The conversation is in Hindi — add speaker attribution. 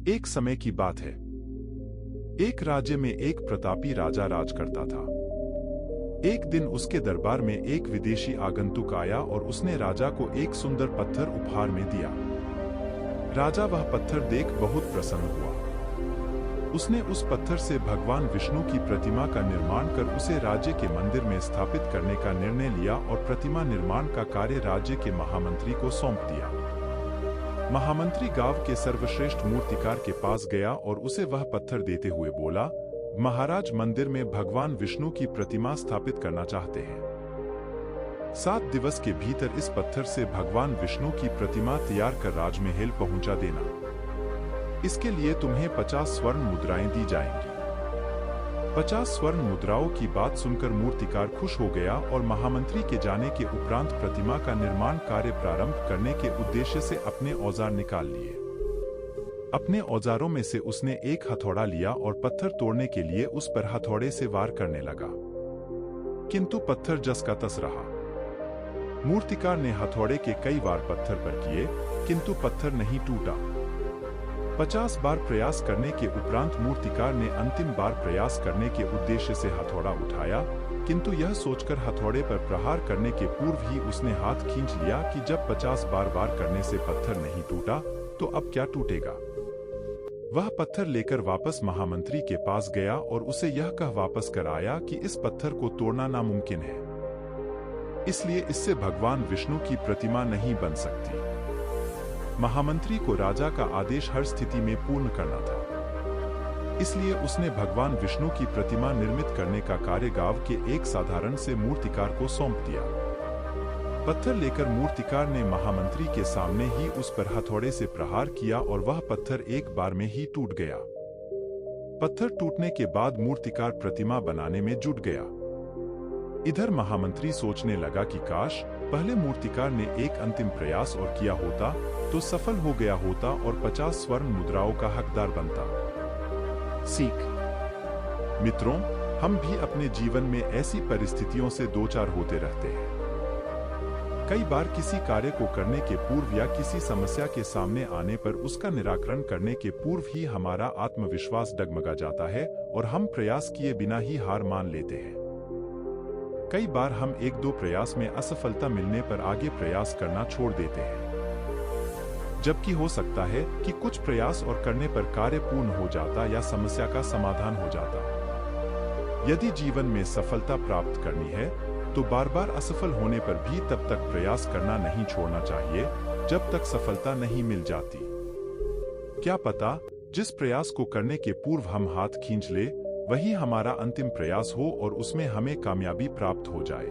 Speaker 1: एक समय की बात है। एक राज्य में एक प्रतापी राजा राज करता था। एक दिन उसके दरबार में एक विदेशी आगंतुक आया और उसने राजा को एक सुंदर पत्थर उपहार में दिया। राजा वह पत्थर देख बहुत प्रसन्न हुआ। उसने उस पत्थर से भगवान विष्णु की प्रतिमा का निर्माण कर उसे राज्य के मंदिर में स्थापित करने का निर्णय लिया और प्रतिमा निर्माण का कार्य राज्य के महामंत्री को सौंप दिया। महामंत्री गांव के सर्वश्रेष्ठ मूर्तिकार के पास गया और उसे वह पत्थर देते हुए बोला, महाराज, मंदिर में भगवान विष्णु की प्रतिमा स्थापित करना चाहते हैं। 7 दिवस के भीतर इस पत्थर से भगवान विष्णु की प्रतिमा तैयार कर राजमहल पहुंचा देना। इसके लिए तुम्हें 50 स्वर्ण मुद्राएं दी जाएंगी। 50 स्वर्ण मुद्राओं की बात सुनकर मूर्तिकार खुश हो गया और महामंत्री के जाने के उपरांत प्रतिमा का निर्माण कार्य प्रारंभ करने के उद्देश्य से अपने औजार निकाल लिए। अपने औजारों में से उसने एक हथौड़ा लिया और पत्थर तोड़ने के लिए उस पर हथौड़े से वार करने लगा, किंतु पत्थर जस का तस रहा। मूर्तिकार ने हथौड़े के कई वार पत्थर पर किए, किंतु पत्थर नहीं टूटा। 50 बार प्रयास करने के उपरांत मूर्तिकार ने अंतिम बार प्रयास करने के उद्देश्य से हथौड़ा उठाया, किंतु यह सोचकर हथौड़े पर प्रहार करने के पूर्व ही उसने हाथ खींच लिया कि जब 50 बार वार करने से पत्थर नहीं टूटा, तो अब क्या टूटेगा। वह पत्थर लेकर वापस महामंत्री के पास गया और उसे यह कह वापस कर आया कि इस पत्थर को तोड़ना नामुमकिन है, इसलिए इससे भगवान विष्णु की प्रतिमा नहीं बन सकती। महामंत्री को राजा का आदेश हर स्थिति में पूर्ण करना था, इसलिए उसने भगवान विष्णु की प्रतिमा निर्मित करने का कार्य गांव के एक साधारण से मूर्तिकार को सौंप दिया। पत्थर लेकर मूर्तिकार ने महामंत्री के सामने ही उस पर हथौड़े से प्रहार किया और वह पत्थर एक बार में ही टूट गया। पत्थर टूटने के बाद मूर्तिकार प्रतिमा बनाने में जुट गया। इधर महामंत्री सोचने लगा कि काश पहले मूर्तिकार ने एक अंतिम प्रयास और किया होता तो सफल हो गया होता और 50 स्वर्ण मुद्राओं का हकदार बनता। सीख। मित्रों, हम भी अपने जीवन में ऐसी परिस्थितियों से दो चार होते रहते हैं। कई बार किसी कार्य को करने के पूर्व या किसी समस्या के सामने आने पर उसका निराकरण करने के पूर्व ही हमारा आत्मविश्वास डगमगा जाता है और हम प्रयास किए बिना ही हार मान लेते हैं। कई बार हम 1-2 प्रयास में असफलता मिलने पर आगे प्रयास करना छोड़ देते हैं, जबकि हो सकता है कि कुछ प्रयास और करने पर कार्य पूर्ण हो जाता या समस्या का समाधान हो जाता। यदि जीवन में सफलता प्राप्त करनी है तो बार बार असफल होने पर भी तब तक प्रयास करना नहीं छोड़ना चाहिए जब तक सफलता नहीं मिल जाती। क्या पता जिस प्रयास को करने के पूर्व हम हाथ खींच ले वही हमारा अंतिम प्रयास हो और उसमें हमें कामयाबी प्राप्त हो जाए।